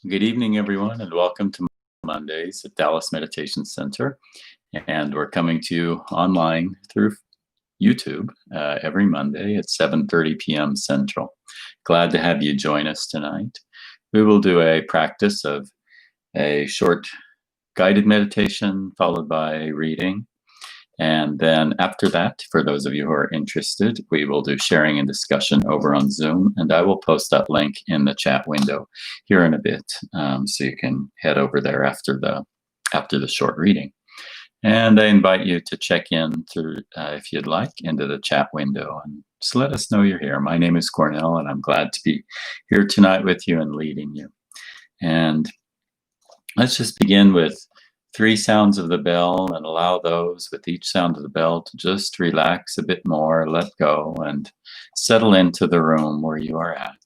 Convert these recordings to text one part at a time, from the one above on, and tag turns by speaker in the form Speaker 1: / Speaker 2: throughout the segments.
Speaker 1: Good evening, everyone, and welcome to Mondays at Dallas Meditation Center. And we're coming to you online through YouTube every Monday at 7:30 p.m. Central. Glad to have you join us tonight. We will do a practice of a short guided meditation followed by reading. And then after that, for those of you who are interested, we will do sharing and discussion over on Zoom. And I will post that link in the chat window here in a bit, so you can head over there after the short reading. And I invite you to check in if you'd like, into the chat window and just let us know you're here. My name is Cornell, and I'm glad to be here tonight with you and leading you. And let's just begin with 3 sounds of the bell and allow those with each sound of the bell to just relax a bit more, let go, and settle into the room where you are at.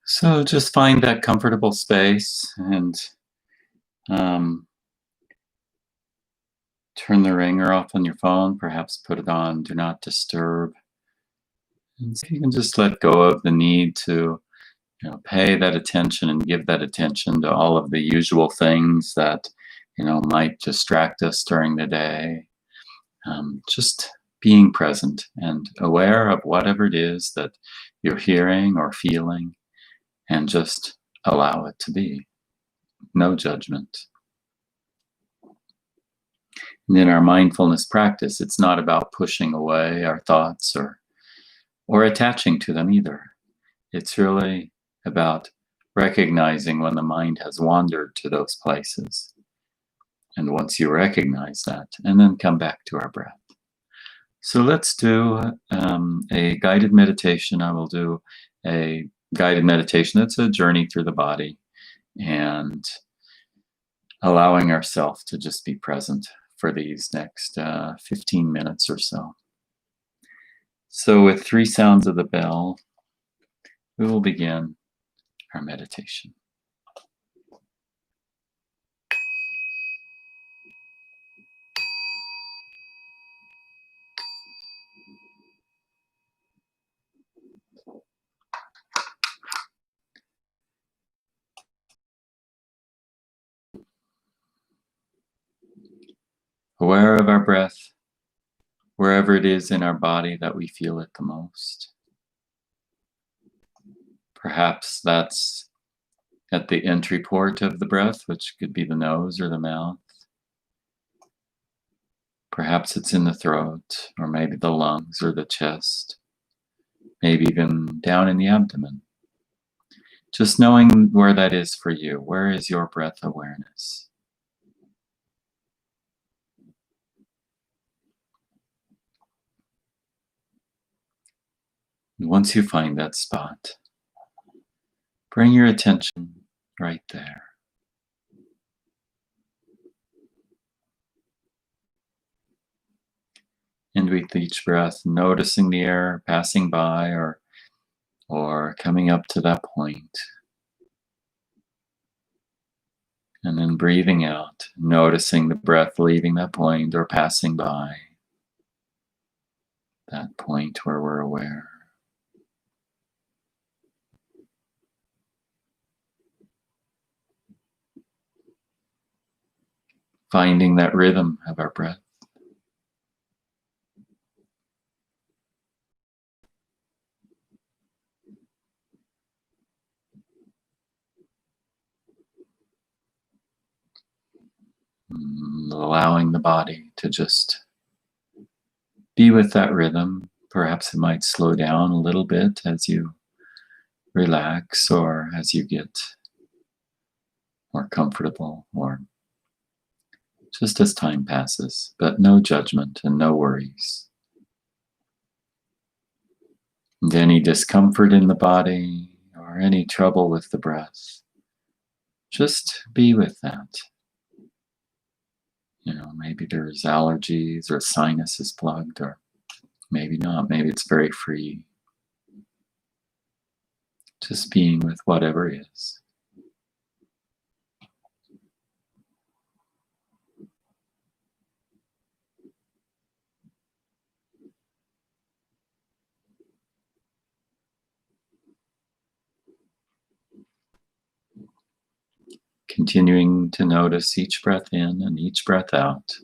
Speaker 1: So just find that comfortable space and turn the ringer off on your phone, perhaps put it on Do Not Disturb. And so you can just let go of the need to pay that attention and give that attention to all of the usual things that might distract us during the day. Just being present and aware of whatever it is that you're hearing or feeling, and just allow it to be. No judgment. And in our mindfulness practice, it's not about pushing away our thoughts or attaching to them either. It's really about recognizing when the mind has wandered to those places. And once you recognize that, and then come back to our breath. So let's do a guided meditation. I will do a guided meditation. It's a journey through the body and allowing ourselves to just be present for these next 15 minutes or so. So with 3 sounds of the bell, we will begin our meditation. Aware of our breath, wherever it is in our body that we feel it the most. Perhaps that's at the entry port of the breath, which could be the nose or the mouth. Perhaps it's in the throat, or maybe the lungs or the chest, maybe even down in the abdomen. Just knowing where that is for you. Where is your breath awareness? And once you find that spot, bring your attention right there. And with each breath, noticing the air passing by or coming up to that point. And then breathing out, noticing the breath leaving that point or passing by that point where we're aware. Finding that rhythm of our breath. Allowing the body to just be with that rhythm. Perhaps it might slow down a little bit as you relax or as you get more comfortable, or just as time passes, but no judgment and no worries. And any discomfort in the body or any trouble with the breath, just be with that. Maybe there's allergies or sinus is plugged or Maybe not. Maybe it's very free. Just being with whatever is. Continuing to notice each breath in and each breath out.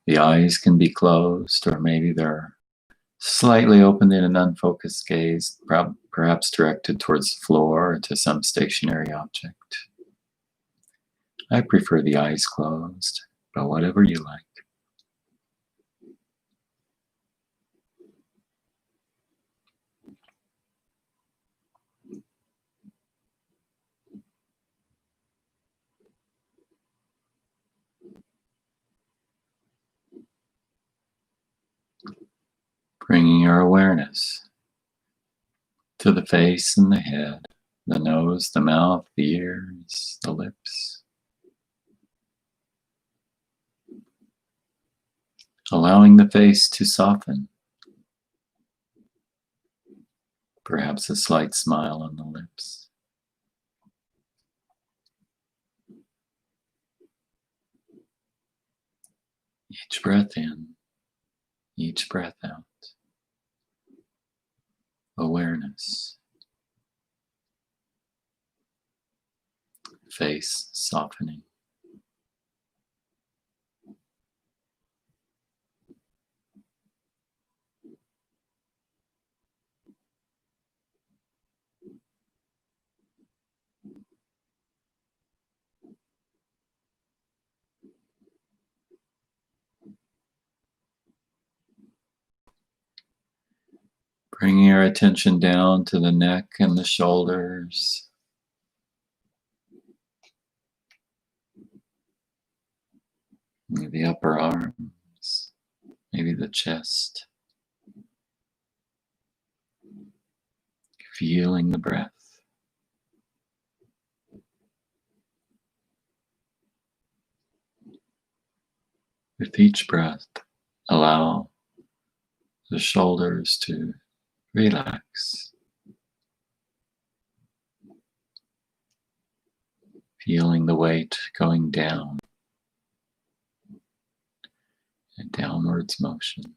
Speaker 1: The eyes can be closed, or maybe they're slightly opened in an unfocused gaze, perhaps directed towards the floor or to some stationary object. I prefer the eyes closed, but whatever you like. Bringing your awareness to the face and the head, the nose, the mouth, the ears, the lips. Allowing the face to soften. Perhaps a slight smile on the lips. Each breath in, each breath out. Awareness. Face softening. Bringing your attention down to the neck and the shoulders. Maybe the upper arms, maybe the chest. Feeling the breath. With each breath, allow the shoulders to relax. Feeling the weight going down. A downwards motion.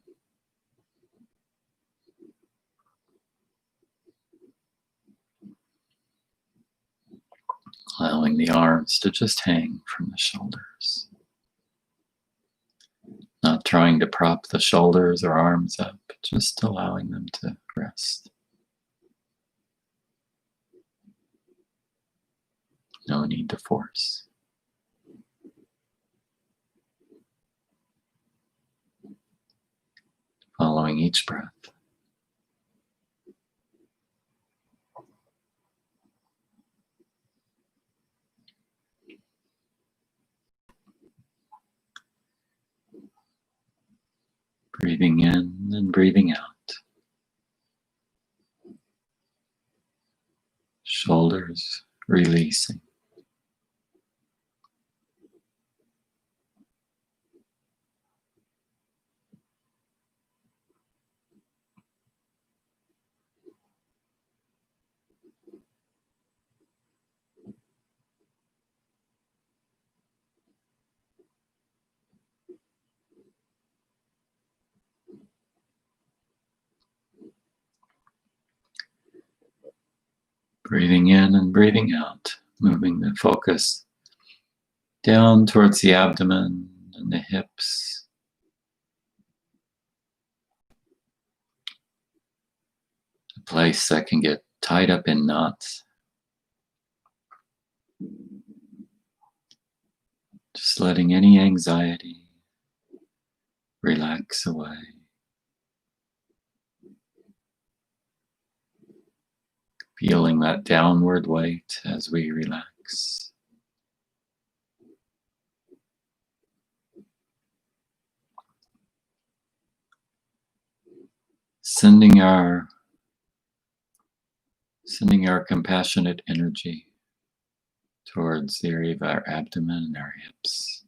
Speaker 1: Allowing the arms to just hang from the shoulders. Not trying to prop the shoulders or arms up, just allowing them to rest. No need to force. Following each breath. Breathing in and breathing out. Shoulders releasing. Breathing in and breathing out, moving the focus down towards the abdomen and the hips. A place that can get tied up in knots. Just letting any anxiety relax away. Feeling that downward weight as we relax. Sending our Sending our compassionate energy towards the area of our abdomen and our hips.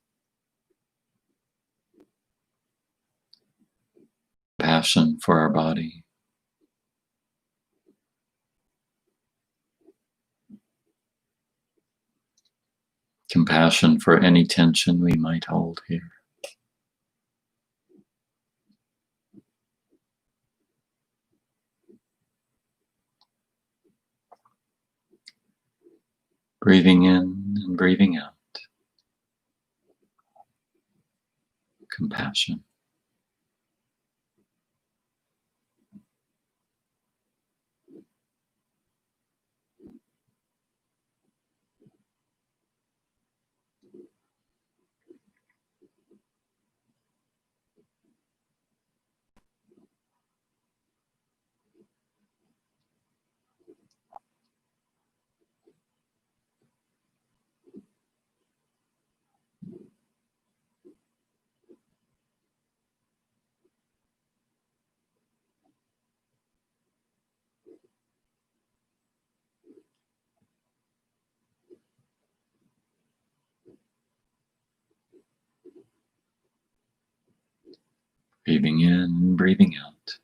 Speaker 1: Passion for our body. Compassion for any tension we might hold here. Breathing in and breathing out. Compassion. Breathing in and breathing out.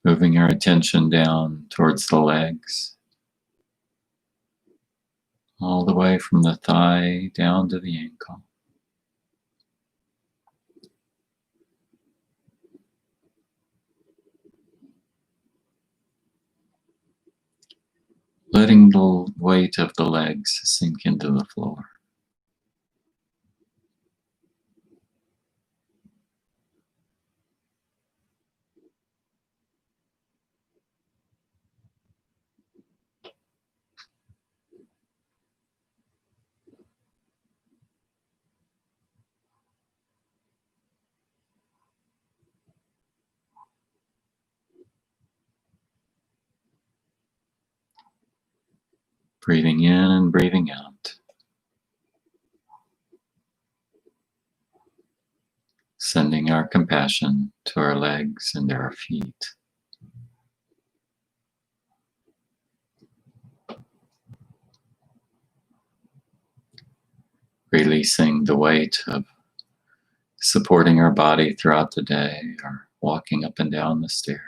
Speaker 1: Moving our attention down towards the legs, all the way from the thigh down to the ankle. Letting the weight of the legs sink into the floor. Breathing in and breathing out. Sending our compassion to our legs and our feet. Releasing the weight of supporting our body throughout the day or walking up and down the stairs.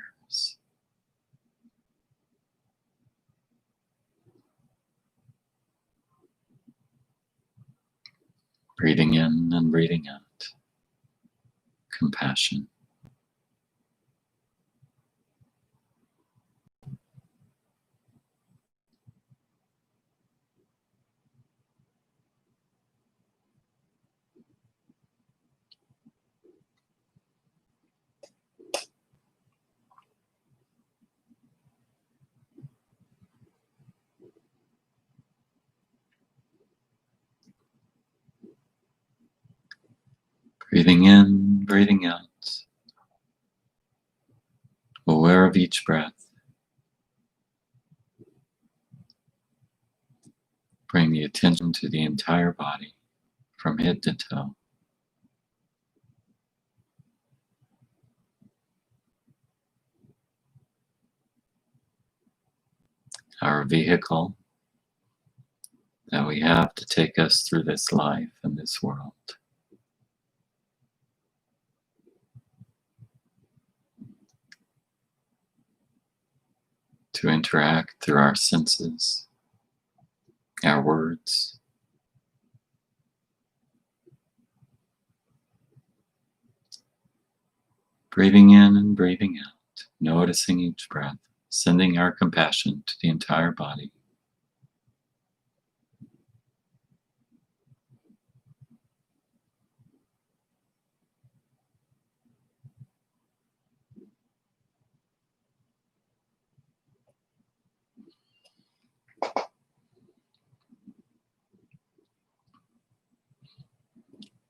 Speaker 1: Breathing in and breathing out. Compassion. Breathing in, breathing out. Aware of each breath. Bring the attention to the entire body, from head to toe. Our vehicle that we have to take us through this life and this world. To interact through our senses, our words. Breathing in and breathing out, noticing each breath, sending our compassion to the entire body.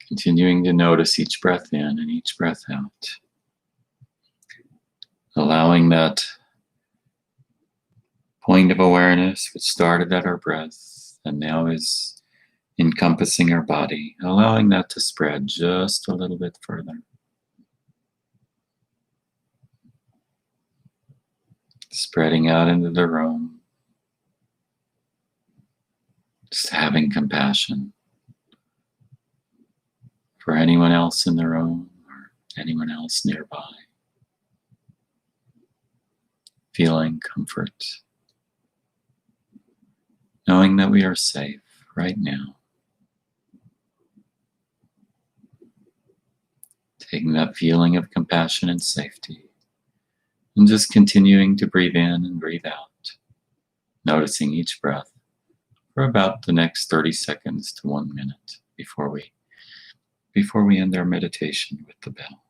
Speaker 1: Continuing to notice each breath in and each breath out. Allowing that point of awareness which started at our breath and now is encompassing our body, allowing that to spread just a little bit further. spreading out into the room, just having compassion for anyone else in the room or anyone else nearby. Feeling comfort, knowing that we are safe right now. Taking that feeling of compassion and safety, and just continuing to breathe in and breathe out, noticing each breath for about the next 30 seconds to 1 minute before we end our meditation with the bell.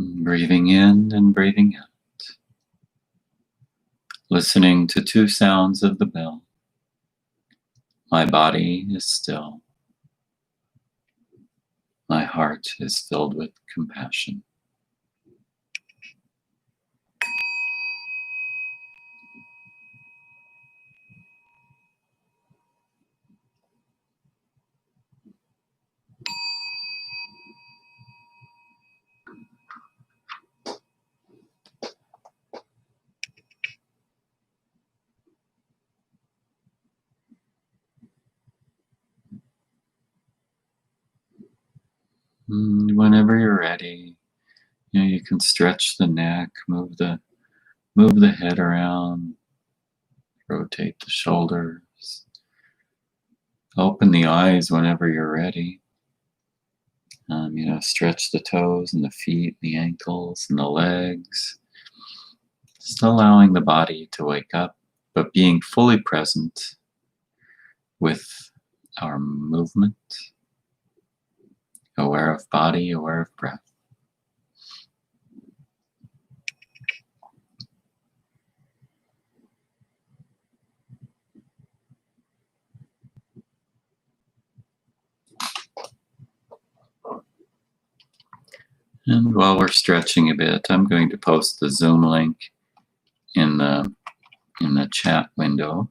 Speaker 1: Breathing in and breathing out. Listening to 2 sounds of the bell. My body is still. My heart is filled with compassion. Whenever you're ready, you can stretch the neck, move the head around, rotate the shoulders, open the eyes whenever you're ready. Stretch the toes and the feet, the ankles and the legs. Just allowing the body to wake up, but being fully present with our movement, aware of body, aware of breath. And while we're stretching a bit, I'm going to post the Zoom link in the chat window.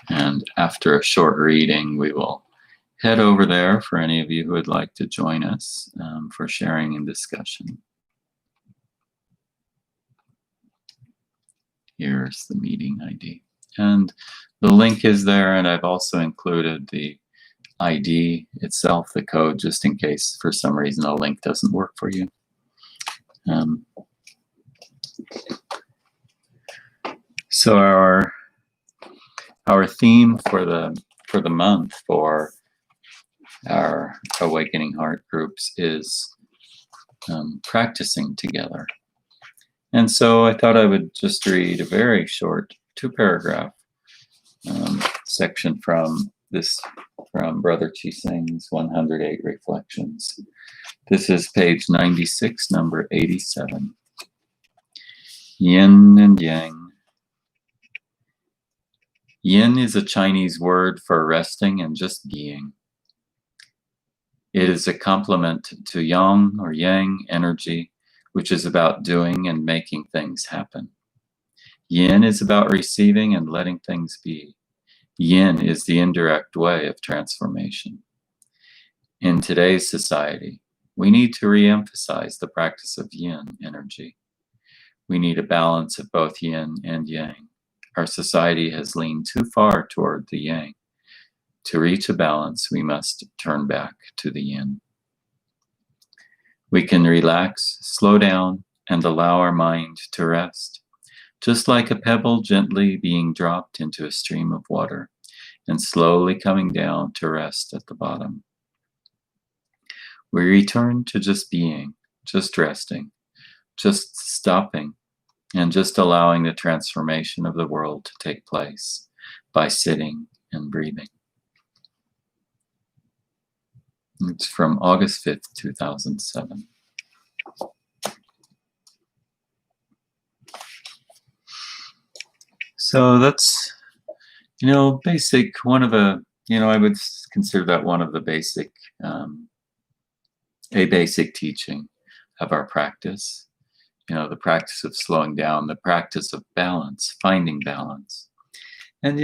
Speaker 1: And after a short reading, we will head over there for any of you who would like to join us for sharing and discussion. Here's the meeting ID. And the link is there, and I've also included the ID itself, the code, just in case for some reason a link doesn't work for you. So our theme for the month for our Awakening Heart groups is practicing together. And so I thought I would just read a very short 2-paragraph section from Brother Chi Sing's 108 Reflections. This is page 96, number 87. Yin and Yang. Yin is a Chinese word for resting and just being. It is a complement to Yang or Yang energy, which is about doing and making things happen. Yin is about receiving and letting things be. Yin is the indirect way of transformation. In today's society, we need to re-emphasize the practice of yin energy. We need a balance of both yin and yang. Our society has leaned too far toward the yang. To reach a balance, we must turn back to the yin. We can relax, slow down, and allow our mind to rest, just like a pebble gently being dropped into a stream of water and slowly coming down to rest at the bottom. We return to just being, just resting, just stopping, and just allowing the transformation of the world to take place by sitting and breathing. It's from August 5th, 2007. So that's, basic, one of the, I would consider that one of the basic, a basic teaching of our practice. The practice of slowing down, the practice of balance, finding balance. And,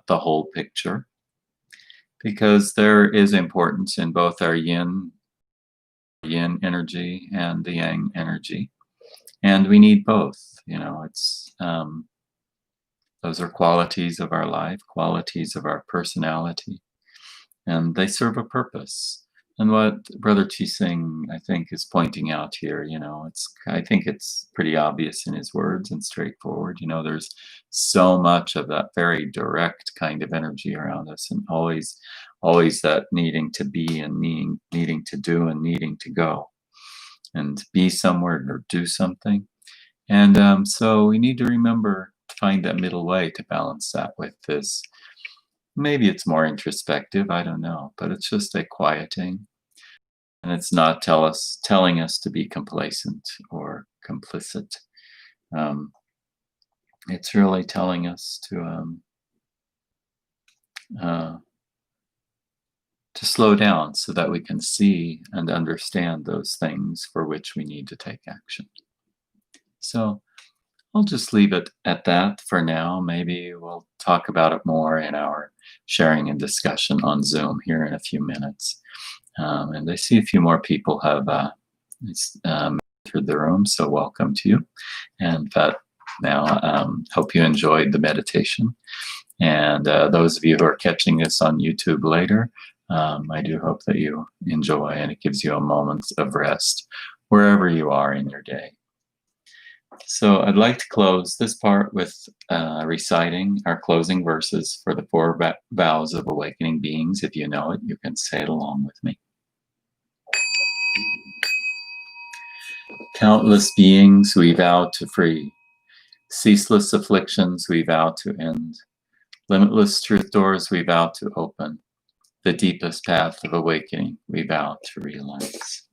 Speaker 1: the whole picture, because there is importance in both our yin energy and the yang energy. And we need both, it's, those are qualities of our life, qualities of our personality, and they serve a purpose. And what Brother Chi-Sing, I think, is pointing out here, I think it's pretty obvious in his words and straightforward. There's so much of that very direct kind of energy around us, and always that needing to be and needing to do and needing to go and be somewhere or do something. And so we need to remember to find that middle way to balance that with this. Maybe it's more introspective, I don't know, but it's just a quieting. And it's not telling us to be complacent or complicit. It's really telling us to slow down so that we can see and understand those things for which we need to take action. So I'll just leave it at that for now. Maybe we'll talk about it more in our sharing and discussion on Zoom here in a few minutes. And I see a few more people have entered the room, so welcome to you. And now, hope you enjoyed the meditation. And those of you who are catching this on YouTube later, I do hope that you enjoy, and it gives you a moment of rest wherever you are in your day. So I'd like to close this part with reciting our closing verses for the 4 vows of awakening beings. If you know it, you can say it along with me. Countless beings we vow to free. Ceaseless afflictions we vow to end. Limitless truth doors we vow to open. The deepest path of awakening we vow to realize.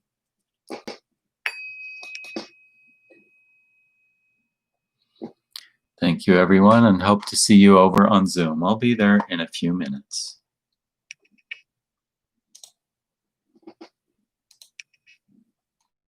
Speaker 1: Thank you, everyone, and hope to see you over on Zoom. I'll be there in a few minutes.